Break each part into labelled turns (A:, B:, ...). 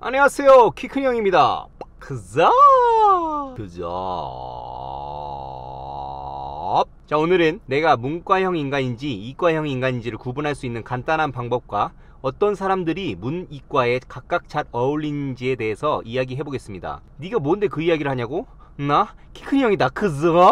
A: 안녕하세요, 키큰 형입니다. 그자 자, 오늘은 내가 문과형 인간인지 이과형 인간인지를 구분할 수 있는 간단한 방법과 어떤 사람들이 문이과에 각각 잘 어울리는지에 대해서 이야기해 보겠습니다. 네가 뭔데 그 이야기를 하냐고? 나 키큰 형이다. 그자.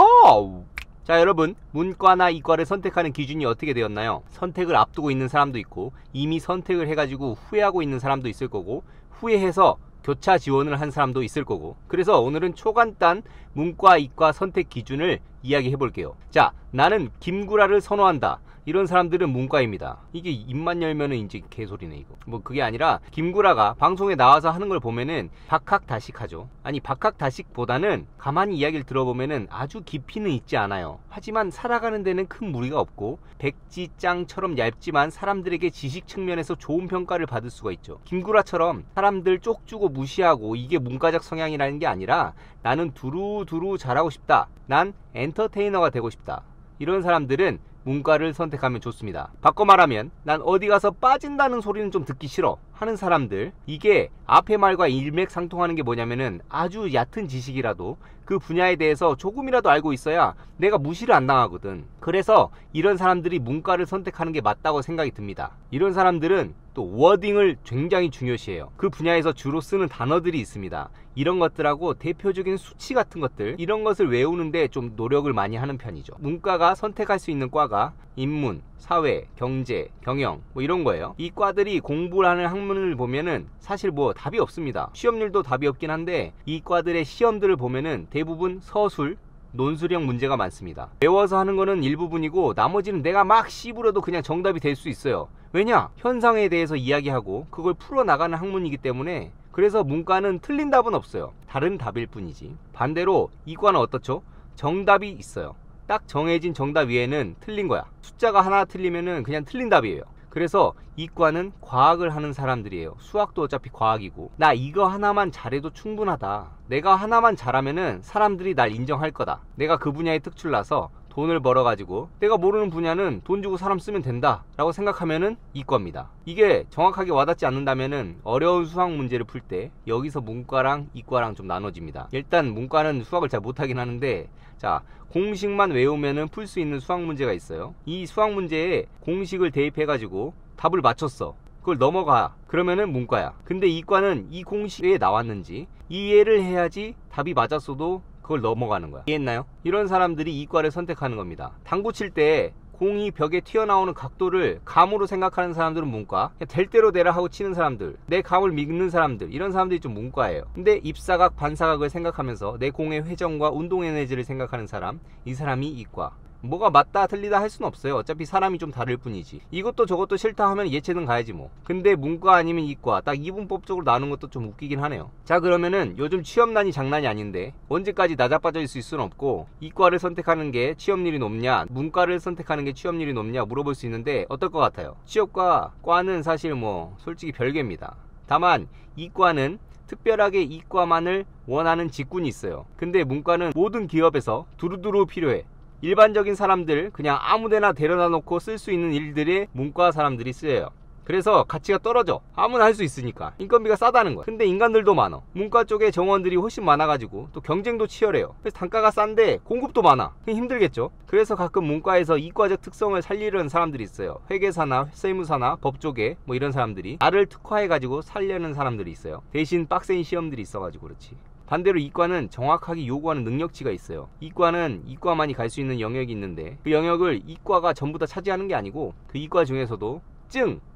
A: 자, 여러분, 문과나 이과를 선택하는 기준이 어떻게 되었나요? 선택을 앞두고 있는 사람도 있고, 이미 선택을 해가지고 후회하고 있는 사람도 있을 거고, 후회해서 교차 지원을 한 사람도 있을 거고. 그래서 오늘은 초간단 문과 이과 선택 기준을 이야기해 볼게요. 자, 나는 김구라를 선호한다. 이런 사람들은 문과입니다. 이게 입만 열면은 이제 개소리네 이거. 뭐 그게 아니라 김구라가 방송에 나와서 하는 걸 보면은 박학다식하죠. 아니, 박학다식보다는 가만히 이야기를 들어보면은 아주 깊이는 있지 않아요. 하지만 살아가는 데는 큰 무리가 없고 백지장처럼 얇지만 사람들에게 지식 측면에서 좋은 평가를 받을 수가 있죠. 김구라처럼 사람들 쪽주고 무시하고 이게 문과적 성향이라는 게 아니라 나는 두루두루 잘하고 싶다. 난 엔터테이너가 되고 싶다. 이런 사람들은 문과를 선택하면 좋습니다. 바꿔 말하면 난 어디 가서 빠진다는 소리는 좀 듣기 싫어 하는 사람들, 이게 앞의 말과 일맥상통하는 게 뭐냐면은 아주 얕은 지식이라도 그 분야에 대해서 조금이라도 알고 있어야 내가 무시를 안 당하거든. 그래서 이런 사람들이 문과를 선택하는 게 맞다고 생각이 듭니다. 이런 사람들은 또 워딩을 굉장히 중요시해요. 그 분야에서 주로 쓰는 단어들이 있습니다. 이런 것들하고 대표적인 수치 같은 것들, 이런 것을 외우는데 좀 노력을 많이 하는 편이죠. 문과가 선택할 수 있는 과가 인문, 사회, 경제, 경영 뭐 이런 거예요. 이 과들이 공부를 하는 학문을 보면은 사실 뭐 답이 없습니다. 시험률도 답이 없긴 한데 이 과들의 시험들을 보면은 대부분 서술, 논술형 문제가 많습니다. 외워서 하는 거는 일부분이고 나머지는 내가 막 씹으려도 그냥 정답이 될 수 있어요. 왜냐? 현상에 대해서 이야기하고 그걸 풀어나가는 학문이기 때문에. 그래서 문과는 틀린 답은 없어요. 다른 답일 뿐이지. 반대로 이과는 어떻죠? 정답이 있어요. 딱 정해진 정답 위에는 틀린 거야. 숫자가 하나 틀리면은 그냥 틀린 답이에요. 그래서 이과는 과학을 하는 사람들이에요. 수학도 어차피 과학이고, 나 이거 하나만 잘해도 충분하다. 내가 하나만 잘하면은 사람들이 날 인정할 거다. 내가 그 분야에 특출나서 돈을 벌어가지고 내가 모르는 분야는 돈 주고 사람 쓰면 된다 라고 생각하면은 이과입니다. 이게 정확하게 와닿지 않는다면은 어려운 수학 문제를 풀 때 여기서 문과랑 이과랑 좀 나눠집니다. 일단 문과는 수학을 잘 못하긴 하는데, 자, 공식만 외우면은 풀 수 있는 수학 문제가 있어요. 이 수학 문제에 공식을 대입해가지고 답을 맞췄어. 그걸 넘어가. 그러면은 문과야. 근데 이과는 이 공식에 나왔는지 이해를 해야지 답이 맞았어도 그걸 넘어가는 거야. 이해했나요? 이런 사람들이 이과를 선택하는 겁니다. 당구 칠 때 공이 벽에 튀어나오는 각도를 감으로 생각하는 사람들은 문과, 그냥 될 대로 되라 하고 치는 사람들, 내 감을 믿는 사람들, 이런 사람들이 좀 문과예요. 근데 입사각, 반사각을 생각하면서 내 공의 회전과 운동 에너지를 생각하는 사람, 이 사람이 이과. 뭐가 맞다 틀리다 할 수는 없어요. 어차피 사람이 좀 다를 뿐이지. 이것도 저것도 싫다 하면 예체능 가야지 뭐. 근데 문과 아니면 이과 딱 이분법적으로 나누는 것도 좀 웃기긴 하네요. 자, 그러면은 요즘 취업난이 장난이 아닌데 언제까지 나자빠져 있을 수는 없고, 이과를 선택하는 게 취업률이 높냐, 문과를 선택하는 게 취업률이 높냐 물어볼 수 있는데 어떨 것 같아요? 취업과 과는 사실 뭐 솔직히 별개입니다. 다만 이과는 특별하게 이과만을 원하는 직군이 있어요. 근데 문과는 모든 기업에서 두루두루 필요해. 일반적인 사람들 그냥 아무데나 데려다 놓고 쓸 수 있는 일들에 문과 사람들이 쓰여요. 그래서 가치가 떨어져. 아무나 할 수 있으니까. 인건비가 싸다는 거야. 근데 인간들도 많아. 문과 쪽에 정원들이 훨씬 많아가지고 또 경쟁도 치열해요. 그래서 단가가 싼데 공급도 많아. 힘들겠죠. 그래서 가끔 문과에서 이과적 특성을 살리려는 사람들이 있어요. 회계사나 세무사나 법 쪽에 뭐 이런 사람들이 나를 특화해가지고 살려는 사람들이 있어요. 대신 빡센 시험들이 있어가지고 그렇지. 반대로 이과는 정확하게 요구하는 능력치가 있어요. 이과는 이과만이 갈 수 있는 영역이 있는데 그 영역을 이과가 전부 다 차지하는 게 아니고 그 이과 중에서도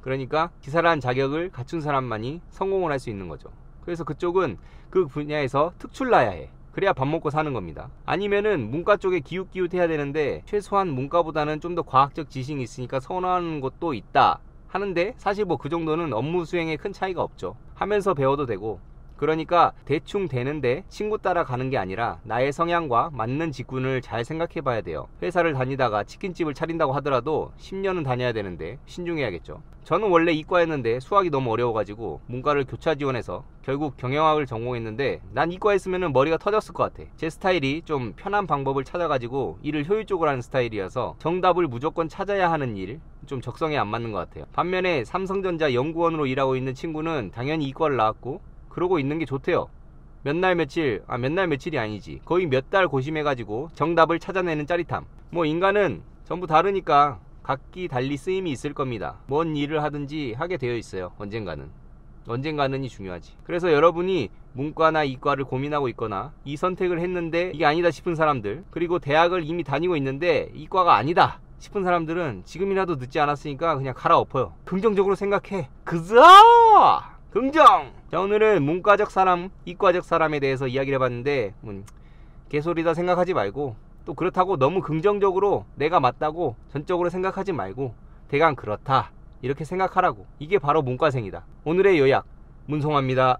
A: 그러니까 기사라는 자격을 갖춘 사람만이 성공을 할 수 있는 거죠. 그래서 그쪽은 그 분야에서 특출나야 해. 그래야 밥 먹고 사는 겁니다. 아니면은 문과 쪽에 기웃기웃해야 되는데 최소한 문과보다는 좀 더 과학적 지식이 있으니까 선호하는 것도 있다 하는데, 사실 뭐 그 정도는 업무 수행에 큰 차이가 없죠. 하면서 배워도 되고. 그러니까 대충 되는데 친구 따라 가는 게 아니라 나의 성향과 맞는 직군을 잘 생각해 봐야 돼요. 회사를 다니다가 치킨집을 차린다고 하더라도 10년은 다녀야 되는데 신중해야겠죠. 저는 원래 이과였는데 수학이 너무 어려워가지고 문과를 교차 지원해서 결국 경영학을 전공했는데, 난 이과 했으면 머리가 터졌을 것 같아. 제 스타일이 좀 편한 방법을 찾아가지고 일을 효율적으로 하는 스타일이어서 정답을 무조건 찾아야 하는 일, 좀 적성에 안 맞는 것 같아요. 반면에 삼성전자 연구원으로 일하고 있는 친구는 당연히 이과를 나왔고 그러고 있는 게 좋대요. 몇 날 며칠이 아니지, 거의 몇 달 고심해가지고 정답을 찾아내는 짜릿함. 뭐 인간은 전부 다르니까 각기 달리 쓰임이 있을 겁니다. 뭔 일을 하든지 하게 되어 있어요. 언젠가는이 중요하지. 그래서 여러분이 문과나 이과를 고민하고 있거나 이 선택을 했는데 이게 아니다 싶은 사람들, 그리고 대학을 이미 다니고 있는데 이과가 아니다 싶은 사람들은 지금이라도 늦지 않았으니까 그냥 갈아엎어요. 긍정적으로 생각해. 그저 긍정! 자, 오늘은 문과적 사람, 이과적 사람에 대해서 이야기를 해봤는데 개소리다 생각하지 말고, 또 그렇다고 너무 긍정적으로 내가 맞다고 전적으로 생각하지 말고 대강 그렇다 이렇게 생각하라고. 이게 바로 문과생이다. 오늘의 요약, 문송합니다.